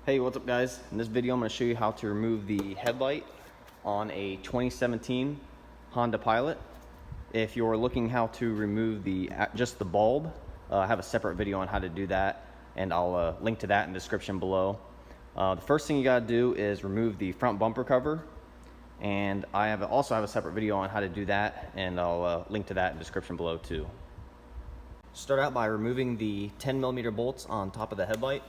Hey, what's up guys? In this video I'm going to show you how to remove the headlight on a 2017 Honda Pilot. If you're looking how to remove just the bulb, I have a separate video on how to do that, and I'll link to that in the description below. The first thing you got to do is remove the front bumper cover, and I also have a separate video on how to do that, and I'll link to that in the description below too. Start out by removing the 10mm bolts on top of the headlight.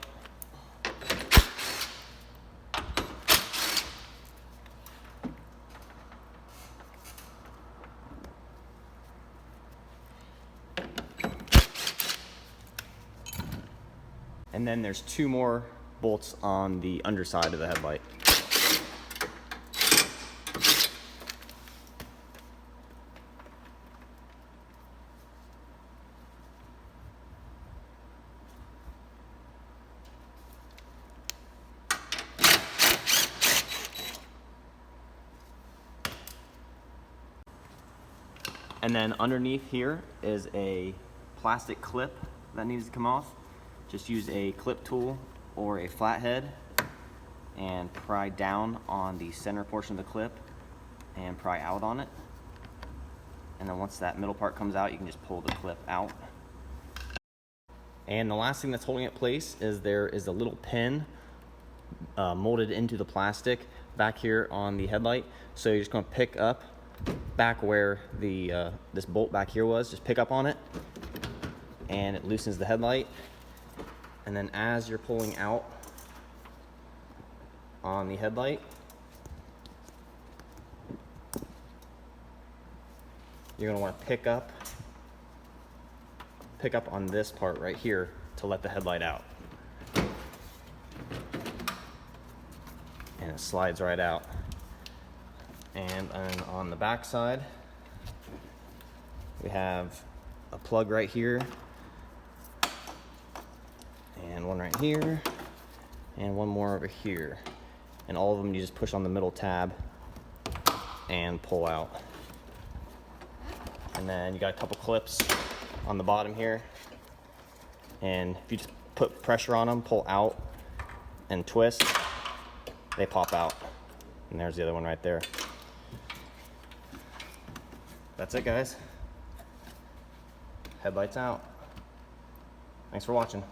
And then there's two more bolts on the underside of the headlight. And then underneath here is a plastic clip that needs to come off. Just use a clip tool or a flathead and pry down on the center portion of the clip and pry out on it. And then once that middle part comes out, you can just pull the clip out. And the last thing that's holding it in place is there is a little pin molded into the plastic back here on the headlight. So you're just going to pick up back where the this bolt back here was, just pick up on it and it loosens the headlight. And then as you're pulling out on the headlight, you're going to want to pick up on this part right here to let the headlight out. And it slides right out. And then on the back side, we have a plug right here, and one right here, and one more over here. And all of them you just push on the middle tab and pull out. And then you got a couple clips on the bottom here, and if you just put pressure on them, pull out and twist, they pop out. And there's the other one right there. That's it, guys. Headlights out. Thanks for watching.